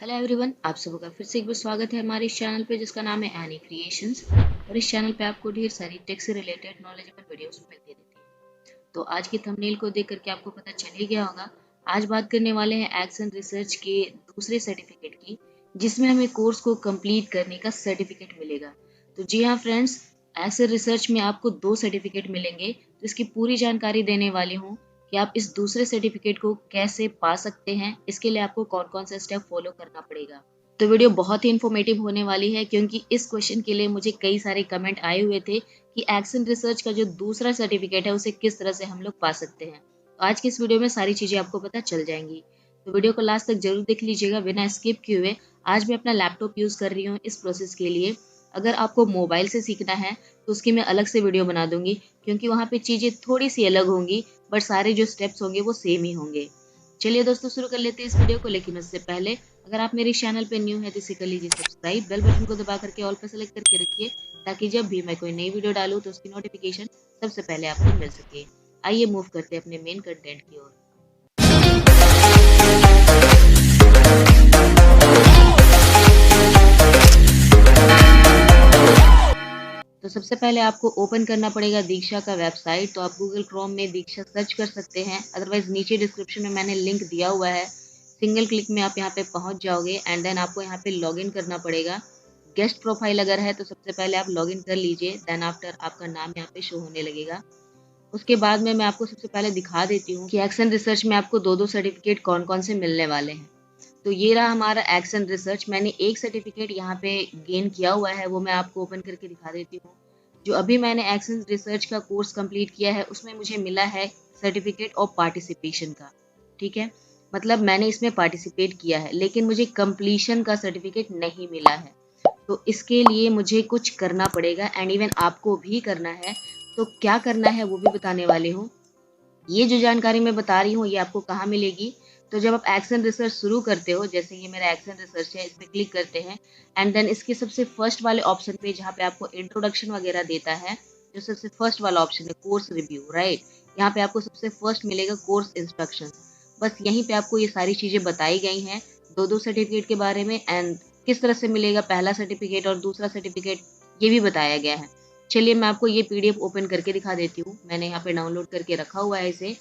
Hello everyone, आप सबका का फिर से एक बार स्वागत है हमारे इस चैनल पे जिसका नाम है एनी क्रिएशंस। और इस चैनल पे आपको ढेर सारी टेक से रिलेटेड नॉलेजेबल वीडियोस मिलती रहती है। तो आज की थंबनेल को देख करके आपको पता चल ही गया होगा। आज बात करने वाले हैं एक्शन रिसर्च के दूसरे सर्टिफिकेट की, जिसमें हमें कोर्स को कंप्लीट करने का सर्टिफिकेट मिलेगा। तो जी हाँ फ्रेंड्स, एक्शन रिसर्च में आपको 2 सर्टिफिकेट मिलेंगे। तो इसकी पूरी जानकारी देने वाली हूँ कि आप इस दूसरे सर्टिफिकेट को कैसे पा सकते हैं, इसके लिए आपको कौन कौन सा स्टेप फॉलो करना पड़ेगा। तो वीडियो बहुत ही इन्फॉर्मेटिव होने वाली है, क्योंकि इस क्वेश्चन के लिए मुझे कई सारे कमेंट आए हुए थे कि एक्शन रिसर्च का जो दूसरा सर्टिफिकेट है उसे किस तरह से हम लोग पा सकते हैं। तो आज की इस वीडियो में सारी चीजें आपको पता चल जाएंगी। तो वीडियो को लास्ट तक जरूर देख लीजिएगा बिना स्किप किए हुए। आज मैं अपना लैपटॉप यूज कर रही हूँ इस प्रोसेस के लिए। अगर आपको मोबाइल से सीखना है तो उसकी मैं अलग से वीडियो बना दूंगी, क्योंकि वहाँ पे चीजें थोड़ी सी अलग होंगी, बट सारे जो स्टेप्स होंगे वो सेम ही होंगे। चलिए दोस्तों, शुरू कर लेते हैं इस वीडियो को। लेकिन उससे पहले अगर आप मेरे चैनल पे न्यू है तो इसे कर लीजिए सब्सक्राइब, बेल बटन को दबा करके ऑल पे सेलेक्ट करके रखिए, ताकि जब भी मैं कोई नई वीडियो डालूं तो उसकी नोटिफिकेशन सबसे पहले आपको मिल सके। आइए मूव करते हैं अपने मेन कंटेंट की ओर। तो सबसे पहले आपको ओपन करना पड़ेगा दीक्षा का वेबसाइट। तो आप गूगल क्रोम में दीक्षा सर्च कर सकते हैं, अदरवाइज नीचे डिस्क्रिप्शन में मैंने लिंक दिया हुआ है। सिंगल क्लिक में आप यहाँ पे पहुंच जाओगे एंड देन आपको यहाँ पे लॉगिन करना पड़ेगा। गेस्ट प्रोफाइल अगर है तो सबसे पहले आप लॉगिन कर लीजिए, देन आफ्टर आपका नाम यहाँ पे शो होने लगेगा। उसके बाद में मैं आपको सबसे पहले दिखा देती हूँ कि एक्शन रिसर्च में आपको 2-2 सर्टिफिकेट कौन कौन से मिलने वाले हैं। तो ये रहा हमारा एक्शन रिसर्च। मैंने एक सर्टिफिकेट यहाँ पे गेन किया हुआ है, वो मैं आपको ओपन करके दिखा देती हूँ। जो अभी मैंने एक्शन रिसर्च का कोर्स कंप्लीट किया है उसमें मुझे मिला है सर्टिफिकेट ऑफ पार्टिसिपेशन का। ठीक है, मतलब मैंने इसमें पार्टिसिपेट किया है, लेकिन मुझे कंप्लीशन का सर्टिफिकेट नहीं मिला है। तो इसके लिए मुझे कुछ करना पड़ेगा एंड इवन आपको भी करना है। तो क्या करना है वो भी बताने वाली हूँ। ये जो जानकारी मैं बता रही हूँ ये आपको कहाँ मिलेगी। तो जब आप एक्शन रिसर्च शुरू करते हो, जैसे ये मेरा एक्शन रिसर्च है, इस पर क्लिक करते हैं एंड देन इसके सबसे फर्स्ट वाले ऑप्शन पे जहाँ पे आपको इंट्रोडक्शन वगैरह देता है, जो सबसे फर्स्ट वाला ऑप्शन है कोर्स रिव्यू, राइट। यहाँ पे आपको सबसे फर्स्ट मिलेगा कोर्स इंस्ट्रक्शन। बस यहीं पे आपको ये सारी चीजें बताई गई हैं 2-2 सर्टिफिकेट के बारे में, एंड किस तरह से मिलेगा पहला सर्टिफिकेट और दूसरा सर्टिफिकेट, ये भी बताया गया है। चलिए मैं आपको ये पीडीएफ ओपन करके दिखा देती हूँ। मैंने यहाँ पे डाउनलोड करके रखा हुआ है इसे।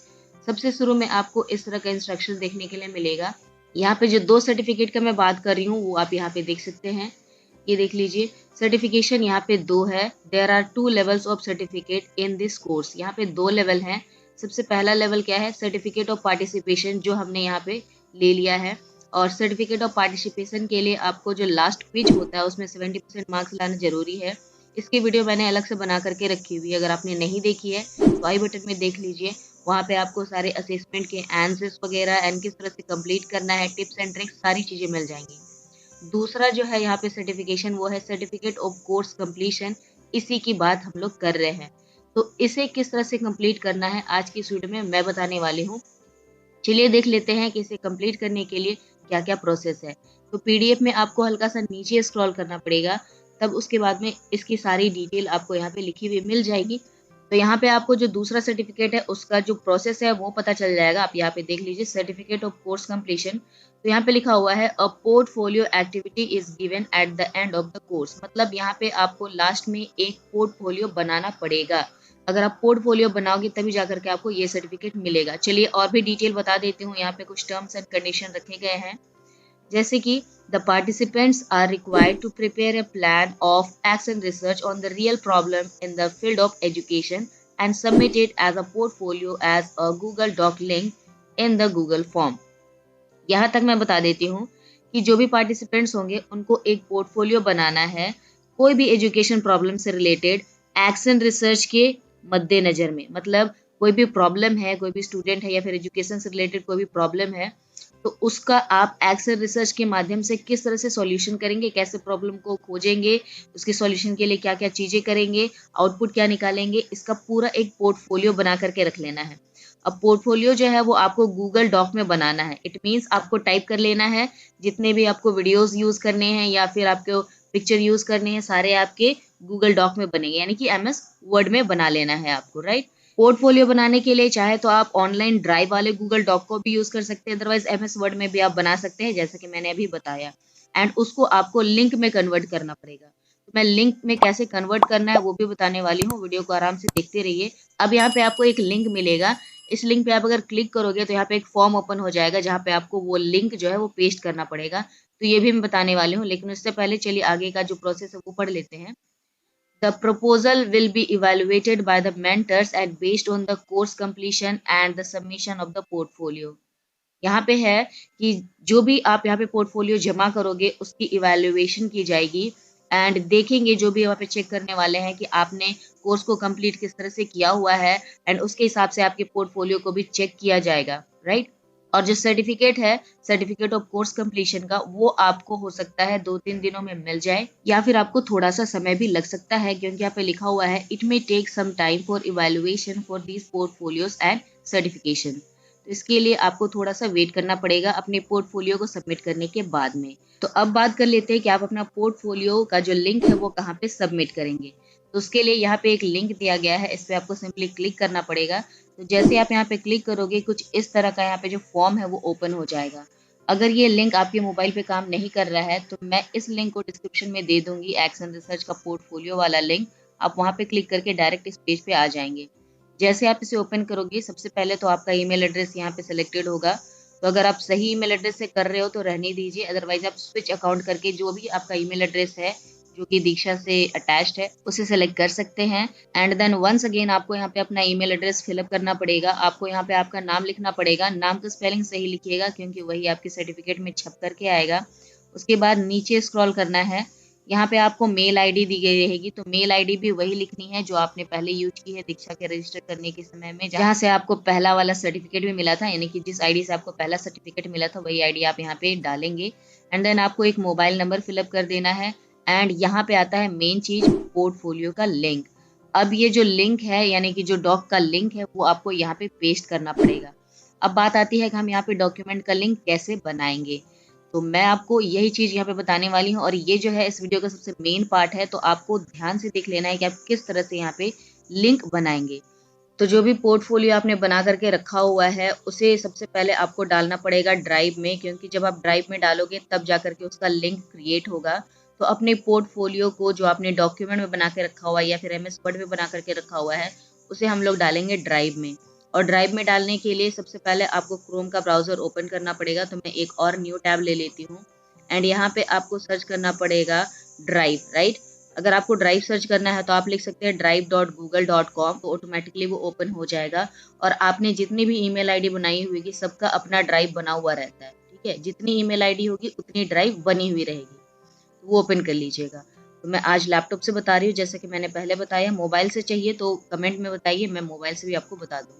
सबसे शुरू में आपको इस तरह का इंस्ट्रक्शन देखने के लिए मिलेगा। यहाँ पे जो 2 सर्टिफिकेट का मैं बात कर रही हूँ वो आप यहाँ पे देख सकते हैं। ये देख लीजिए, सर्टिफिकेशन यहाँ पे 2 है। There are 2 levels of certificate in this course. यहाँ पे 2 लेवल हैं। सबसे पहला लेवल क्या है, सर्टिफिकेट ऑफ पार्टिसिपेशन, जो हमने यहाँ पे ले लिया है। और सर्टिफिकेट ऑफ पार्टिसिपेशन के लिए आपको जो लास्ट क्विज होता है उसमें 70% मार्क्स लाना जरूरी है। इसकी वीडियो मैंने अलग से बना करके रखी हुई है, अगर आपने नहीं देखी है तो आई बटन में देख लीजिए। वहाँ पे आपको सारे असेसमेंट के आंसर्स वगैरह एंड किस तरह से कंप्लीट करना है, टिप्स एंड ट्रिक्स, सारी चीजें मिल जाएंगी। दूसरा जो है यहाँ पे सर्टिफिकेशन, वो है सर्टिफिकेट ऑफ कोर्स कंप्लीशन। इसी की बात हम लोग कर रहे हैं। तो इसे किस तरह से कंप्लीट करना है आज की इस वीडियो में मैं बताने वाली हूँ। चलिए देख लेते हैं कि इसे कंप्लीट करने के लिए क्या क्या प्रोसेस है। तो पीडीएफ में आपको हल्का सा नीचे स्क्रॉल करना पड़ेगा, तब उसके बाद में इसकी सारी डिटेल आपको यहाँ पे लिखी हुई मिल जाएगी। तो यहाँ पे आपको जो दूसरा सर्टिफिकेट है उसका जो प्रोसेस है वो पता चल जाएगा। आप यहाँ पे देख लीजिए, सर्टिफिकेट ऑफ कोर्स कंप्लीशन। तो यहाँ पे लिखा हुआ है a portfolio activity is given at the end of the course. मतलब यहाँ पे आपको लास्ट में एक पोर्टफोलियो बनाना पड़ेगा। अगर आप पोर्टफोलियो बनाओगे तभी जाकर के आपको ये सर्टिफिकेट मिलेगा। चलिए और भी डिटेल बता देती हूँ। यहाँ पे कुछ टर्म्स एंड कंडीशन रखे गए हैं, जैसे कि the participants are required to prepare a plan of action research on the real problem in the field of education and submit it as a portfolio as a Google doc link in the Google form. यहाँ तक मैं बता देती हूँ कि जो भी participants होंगे उनको एक पोर्टफोलियो बनाना है, कोई भी एजुकेशन प्रॉब्लम से रिलेटेड एक्शन रिसर्च के मद्देनजर में। मतलब कोई भी प्रॉब्लम है, कोई भी स्टूडेंट है या फिर एजुकेशन से रिलेटेड कोई भी प्रॉब्लम है, तो उसका आप एक्शन रिसर्च के माध्यम से किस तरह से सॉल्यूशन करेंगे, कैसे प्रॉब्लम को खोजेंगे, उसके सॉल्यूशन के लिए क्या क्या चीजें करेंगे, आउटपुट क्या निकालेंगे, इसका पूरा एक पोर्टफोलियो बना करके रख लेना है। अब पोर्टफोलियो जो है वो आपको गूगल डॉक में बनाना है। इट मीन्स आपको टाइप कर लेना है, जितने भी आपको वीडियोस यूज करने हैं या फिर आपको पिक्चर यूज करने हैं, सारे आपके गूगल डॉक में बनेंगे, यानी कि एमएस वर्ड में बना लेना है आपको, राइट। पोर्टफोलियो बनाने के लिए चाहे तो आप ऑनलाइन ड्राइव वाले गूगल डॉक को भी यूज़ कर सकते हैं, अदरवाइज एमएस वर्ड में भी आप बना सकते हैं जैसा कि मैंने अभी बताया। एंड उसको आपको लिंक में कन्वर्ट करना पड़ेगा। तो मैं लिंक में कैसे कन्वर्ट करना है वो भी बताने वाली हूँ, वीडियो को आराम से देखते रहिए। अब यहाँ पे आपको एक लिंक मिलेगा, इस लिंक पे आप अगर क्लिक करोगे तो यहाँ पे एक फॉर्म ओपन हो जाएगा जहाँ पे आपको वो लिंक जो है वो पेस्ट करना पड़ेगा। तो ये भी मैं बताने वाली हूँ, लेकिन उससे पहले चलिए आगे का जो प्रोसेस है वो पढ़ लेते हैं। The proposal will be evaluated by the mentors and based on the course completion and the submission of the portfolio. यहाँ पे है कि जो भी आप यहाँ पे पोर्टफोलियो जमा करोगे उसकी इवैल्यूएशन की जाएगी एंड देखेंगे, जो भी यहाँ पे चेक करने वाले हैं कि आपने कोर्स को कंप्लीट किस तरह से किया हुआ है एंड उसके हिसाब से आपके पोर्टफोलियो को भी चेक किया जाएगा, राइट। और जो सर्टिफिकेट है, सर्टिफिकेट ऑफ कोर्स कंप्लीशन का, वो आपको हो सकता है 2-3 दिनों में मिल जाए या फिर आपको थोड़ा सा समय भी लग सकता है, क्योंकि यहाँ पे लिखा हुआ है it may take some time for evaluation for these portfolios and certification. तो इसके लिए आपको थोड़ा सा वेट करना पड़ेगा अपने पोर्टफोलियो को सबमिट करने के बाद में। तो अब बात कर लेते हैं कि आप अपना पोर्टफोलियो का जो लिंक है वो कहाँ पे सबमिट करेंगे। तो उसके लिए यहाँ पे एक लिंक दिया गया है, इस पे आपको सिंपली क्लिक करना पड़ेगा। तो जैसे आप यहाँ पे क्लिक करोगे कुछ इस तरह का यहाँ पे जो फॉर्म है वो ओपन हो जाएगा। अगर ये लिंक आपके मोबाइल पे काम नहीं कर रहा है तो मैं इस लिंक को डिस्क्रिप्शन में दे दूंगी, एक्शन रिसर्च का पोर्टफोलियो वाला लिंक। आप वहाँ पे क्लिक करके डायरेक्ट इस पेज पे आ जाएंगे। जैसे आप इसे ओपन करोगे सबसे पहले तो आपका ईमेल एड्रेस यहाँ पे सिलेक्टेड होगा। तो अगर आप सही ईमेल एड्रेस से कर रहे हो तो रहने दीजिए, अदरवाइज आप स्विच अकाउंट करके जो भी आपका ईमेल एड्रेस है जो कि दीक्षा से अटैच्ड है उसे सेलेक्ट कर सकते हैं। एंड देन वंस अगेन आपको यहाँ पे अपना ईमेल एड्रेस फिलअप करना पड़ेगा। आपको यहाँ पे आपका नाम लिखना पड़ेगा, नाम का स्पेलिंग सही लिखिएगा क्योंकि वही आपके सर्टिफिकेट में छप करके आएगा। उसके बाद नीचे स्क्रॉल करना है, यहाँ पे आपको मेल आईडी दी गई रहेगी, तो मेल आईडी भी वही लिखनी है जो आपने पहले यूज की है दीक्षा के रजिस्टर करने के समय में, जहाँ से आपको पहला वाला सर्टिफिकेट भी मिला था, यानी कि जिस आईडी से आपको पहला सर्टिफिकेट मिला था वही आईडी आप यहाँ पे डालेंगे। एंड देन आपको एक मोबाइल नंबर फिलअप कर देना है। एंड यहाँ पे आता है मेन चीज, पोर्टफोलियो का लिंक। अब ये जो लिंक है यानी कि जो डॉक का लिंक है वो आपको यहाँ पे पेस्ट करना पड़ेगा। अब बात आती है कि हम यहाँ पे डॉक्यूमेंट का लिंक कैसे बनाएंगे। तो मैं आपको यही चीज़ यहाँ पे बताने वाली हूँ और ये जो है इस वीडियो का सबसे मेन पार्ट है, तो आपको ध्यान से देख लेना है कि आप किस तरह से यहाँ पे लिंक बनाएंगे। तो जो भी पोर्टफोलियो आपने बना करके रखा हुआ है उसे सबसे पहले आपको डालना पड़ेगा ड्राइव में, क्योंकि जब आप ड्राइव में डालोगे तब जा करके उसका लिंक क्रिएट होगा। तो अपने पोर्टफोलियो को जो आपने डॉक्यूमेंट में बना के रखा हुआ है या फिर एमएस वर्ड में बना करके रखा हुआ है उसे हम लोग डालेंगे ड्राइव में। और ड्राइव में डालने के लिए सबसे पहले आपको क्रोम का ब्राउजर ओपन करना पड़ेगा। तो मैं एक और न्यू टैब ले लेती हूँ एंड यहाँ पे आपको सर्च करना पड़ेगा ड्राइव, राइट। अगर आपको ड्राइव सर्च करना है तो आप लिख सकते हैं drive.google.com, तो ऑटोमेटिकली वो ओपन हो जाएगा। और आपने जितनी भी ईमेल आईडी बनाई हुई होगी सबका अपना ड्राइव बना हुआ रहता है, ठीक है। जितनी ईमेल आईडी होगी उतनी ड्राइव बनी हुई रहेगी, तो वो ओपन कर लीजिएगा। तो मैं आज लैपटॉप से बता रही हूँ, जैसे कि मैंने पहले बताया। मोबाइल से चाहिए तो कमेंट में बताइए, मैं मोबाइल से भी आपको बता दूँगी।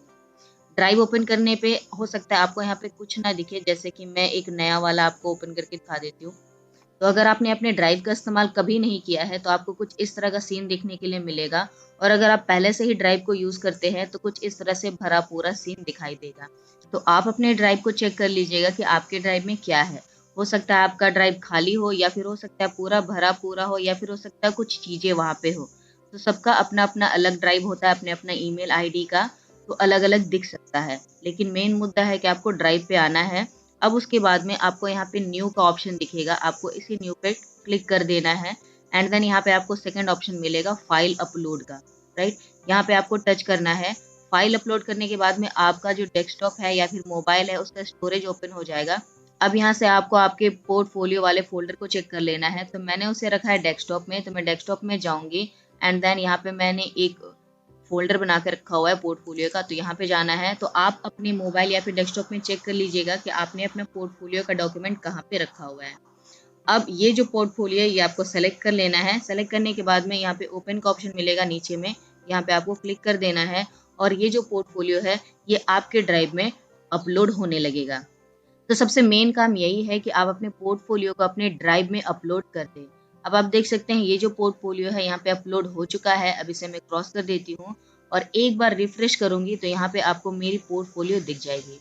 ड्राइव ओपन करने पे हो सकता है आपको यहाँ पे कुछ ना दिखे, जैसे कि मैं एक नया वाला आपको ओपन करके दिखा देती हूँ। तो अगर आपने अपने ड्राइव का इस्तेमाल कभी नहीं किया है तो आपको कुछ इस तरह का सीन देखने के लिए मिलेगा। और अगर आप पहले से ही ड्राइव को यूज़ करते हैं तो कुछ इस तरह से भरा पूरा सीन दिखाई देगा। तो आप अपने ड्राइव को चेक कर लीजिएगा कि आपके ड्राइव में क्या है। हो सकता है आपका ड्राइव खाली हो या फिर हो सकता है पूरा भरा पूरा हो या फिर हो सकता है कुछ चीज़ें वहाँ पे हो। तो सबका अपना अपना अलग ड्राइव होता है, अपने अपना ईमेल आईडी का, तो अलग अलग दिख सकता है। लेकिन मेन मुद्दा है कि आपको ड्राइव पे आना है। अब उसके बाद में आपको यहाँ पे न्यू का ऑप्शन दिखेगा, आपको इसी न्यू पे क्लिक कर देना है। एंड देन यहाँ पे आपको सेकंड ऑप्शन मिलेगा फाइल अपलोड का, राइट। यहाँ पे आपको टच करना है। फाइल अपलोड करने के बाद में आपका जो डेस्कटॉप है या फिर मोबाइल है उसका स्टोरेज ओपन हो जाएगा। अब यहाँ से आपको आपके पोर्टफोलियो वाले फोल्डर को चेक कर लेना है। तो मैंने उसे रखा है डेस्कटॉप में, तो मैं डेस्कटॉप में जाऊंगी एंड देन यहाँ पे मैंने एक फोल्डर बना के रखा हुआ है पोर्टफोलियो का, तो यहाँ पे जाना है। तो आप अपने मोबाइल या फिर डेस्कटॉप में चेक कर लीजिएगा कि आपने अपने पोर्टफोलियो का डॉक्यूमेंट कहाँ पे रखा हुआ है। अब ये जो पोर्टफोलियो है ये आपको सेलेक्ट कर लेना है। सेलेक्ट करने के बाद में यहाँ पे ओपन का ऑप्शन मिलेगा नीचे में, यहाँ पे आपको क्लिक कर देना है और ये जो पोर्टफोलियो है ये आपके ड्राइव में अपलोड होने लगेगा। तो सबसे मेन काम यही है कि आप अपने पोर्टफोलियो को अपने ड्राइव में अपलोड कर दें। अब आप देख सकते हैं ये जो पोर्टफोलियो है यहाँ पे अपलोड हो चुका है। अब इसे मैं क्रॉस कर देती हूँ और एक बार रिफ्रेश करूंगी तो यहाँ पे आपको मेरी पोर्टफोलियो दिख जाएगी।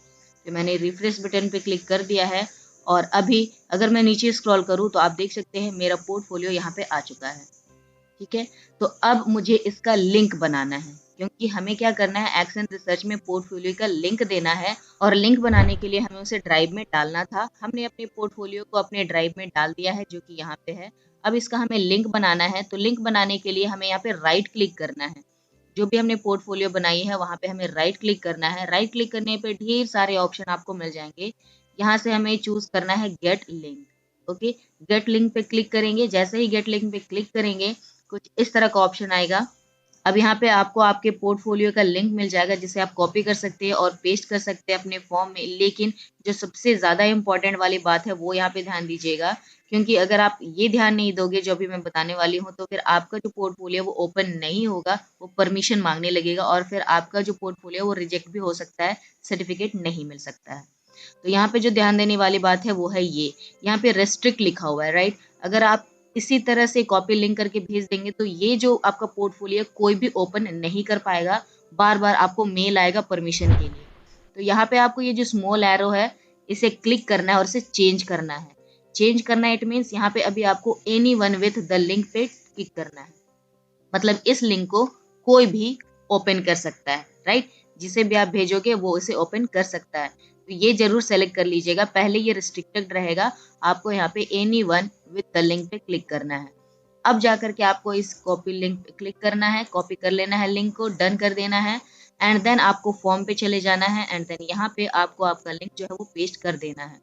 तो मैंने रिफ्रेश बटन पे क्लिक कर दिया है और अभी अगर मैं नीचे स्क्रॉल करूँ तो आप देख सकते हैं मेरा पोर्टफोलियो यहाँ पे आ चुका है, ठीक है। तो अब मुझे इसका लिंक बनाना है, क्योंकि हमें क्या करना है, एक्शन रिसर्च में पोर्टफोलियो का लिंक देना है और लिंक बनाने के लिए हमें उसे ड्राइव में डालना था। हमने अपने पोर्टफोलियो को अपने ड्राइव में डाल दिया है, जो कि यहाँ पे है। अब इसका हमें लिंक बनाना है, तो लिंक बनाने के लिए हमें यहाँ पे राइट क्लिक करना है। जो भी हमने पोर्टफोलियो बनाई है वहाँ पे हमें राइट क्लिक करना है। राइट क्लिक करने पे ढेर सारे ऑप्शन आपको मिल जाएंगे। यहाँ से हमें चूज करना है gate link. Okay, gate link पे क्लिक करेंगे। जैसे ही गेट लिंक पे क्लिक करेंगे कुछ इस तरह का ऑप्शन आएगा। अब यहाँ पे आपको आपके पोर्टफोलियो का लिंक मिल जाएगा, जिसे आप कॉपी कर सकते हैं और पेस्ट कर सकते हैं अपने फॉर्म में। लेकिन जो सबसे ज़्यादा इंपॉर्टेंट वाली बात है वो यहाँ पे ध्यान दीजिएगा, क्योंकि अगर आप ये ध्यान नहीं दोगे जो भी मैं बताने वाली हूँ, तो फिर आपका जो पोर्टफोलियो वो ओपन नहीं होगा, वो परमिशन मांगने लगेगा और फिर आपका जो पोर्टफोलियो वो रिजेक्ट भी हो सकता है, सर्टिफिकेट नहीं मिल सकता है। तो यहाँ पे जो ध्यान देने वाली बात है वो है ये, यहाँ पे रेस्ट्रिक्ट लिखा हुआ है, राइट। अगर आप इसी तरह से कॉपी लिंक करके भेज देंगे तो ये जो आपका पोर्टफोलियो कोई भी ओपन नहीं कर पाएगा, बार बार आपको मेल आएगा परमिशन के लिए। तो यहाँ पे आपको ये जो स्मॉल एरो है इसे क्लिक करना है और इसे चेंज करना है। चेंज करना है इट मीन्स यहाँ पे अभी आपको any one with the link पे क्लिक करना है, मतलब इस लिंक को कोई भी ओपन कर सकता है, राइट। जिसे भी आप भेजोगे वो इसे ओपन कर सकता है, तो ये जरूर सेलेक्ट कर लीजिएगा। पहले ये रिस्ट्रिक्टेड रहेगा, आपको यहाँ पे any one with the link पे क्लिक करना है। अब जाकर के आपको इस कॉपी लिंक पे क्लिक करना है, कॉपी कर लेना है लिंक को, डन कर देना है एंड देन आपको फॉर्म पे चले जाना है एंड देन यहाँ पे आपको आपका लिंक जो है वो पेस्ट कर देना है।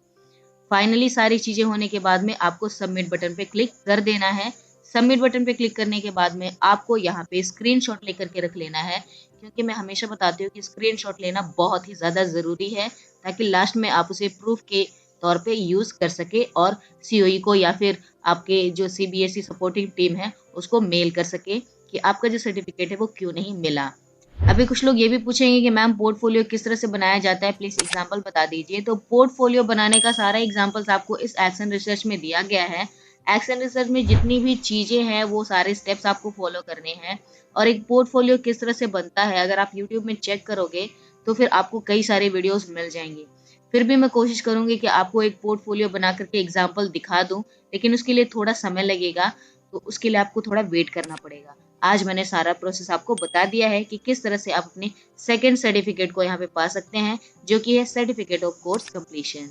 फाइनली सारी चीजें होने के बाद में आपको सबमिट बटन पे क्लिक कर देना है। सबमिट बटन पे क्लिक करने के बाद में आपको यहाँ पे स्क्रीनशॉट लेकर के रख लेना है, क्योंकि मैं हमेशा बताती हूँ कि स्क्रीनशॉट लेना बहुत ही ज़्यादा ज़रूरी है, ताकि लास्ट में आप उसे प्रूफ के तौर पे यूज़ कर सके और सीओई को या फिर आपके जो सीबीएसई सपोर्टिंग टीम है उसको मेल कर सके कि आपका जो सर्टिफिकेट है वो क्यों नहीं मिला। अभी कुछ लोग ये भी पूछेंगे कि मैम पोर्टफोलियो किस तरह से बनाया जाता है, प्लीज एग्जांपल बता दीजिए। तो पोर्टफोलियो बनाने का सारा एग्जांपल्स आपको इस एक्शन रिसर्च में दिया गया है। एक्शन रिसर्च में जितनी भी चीजें हैं वो सारे स्टेप्स आपको फॉलो करने हैं। और एक पोर्टफोलियो किस तरह से बनता है अगर आप यूट्यूब में चेक करोगे तो फिर आपको कई सारे वीडियोस मिल जाएंगे। फिर भी मैं कोशिश करूंगी कि आपको एक पोर्टफोलियो बना करके एग्जाम्पल दिखा दूं, लेकिन उसके लिए थोड़ा समय लगेगा, तो उसके लिए आपको थोड़ा वेट करना पड़ेगा। आज मैंने सारा प्रोसेस आपको बता दिया है कि किस तरह से आप अपने सेकंड सर्टिफिकेट को यहाँ पे पा सकते हैं, जो कि है सर्टिफिकेट ऑफ कोर्स कंप्लीशन।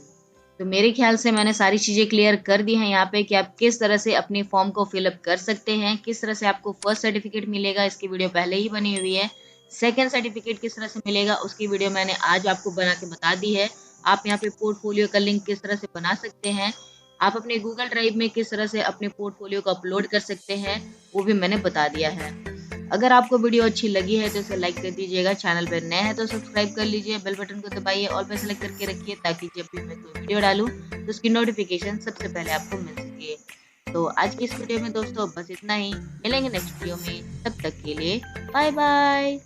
तो मेरे ख्याल से मैंने सारी चीज़ें क्लियर कर दी हैं यहाँ पे कि आप किस तरह से अपने फॉर्म को फिलअप कर सकते हैं, किस तरह से आपको फर्स्ट सर्टिफिकेट मिलेगा, इसकी वीडियो पहले ही बनी हुई है। सेकंड सर्टिफिकेट किस तरह से मिलेगा उसकी वीडियो मैंने आज आपको बना के बता दी है। आप यहाँ पे पोर्टफोलियो का लिंक किस तरह से बना सकते हैं, आप अपने गूगल ड्राइव में किस तरह से अपने पोर्टफोलियो को अपलोड कर सकते हैं, वो भी मैंने बता दिया है। अगर आपको वीडियो अच्छी लगी है तो इसे लाइक कर दीजिएगा, चैनल पर नए हैं तो सब्सक्राइब कर लीजिए, बेल बटन को दबाइए, ऑल पे सेलेक्ट करके रखिए, ताकि जब भी मैं कोई वीडियो डालूं तो उसकी नोटिफिकेशन सबसे पहले आपको मिल सके। तो आज की इस वीडियो में दोस्तों बस इतना ही, मिलेंगे नेक्स्ट वीडियो में, तब तक के लिए बाय बाय।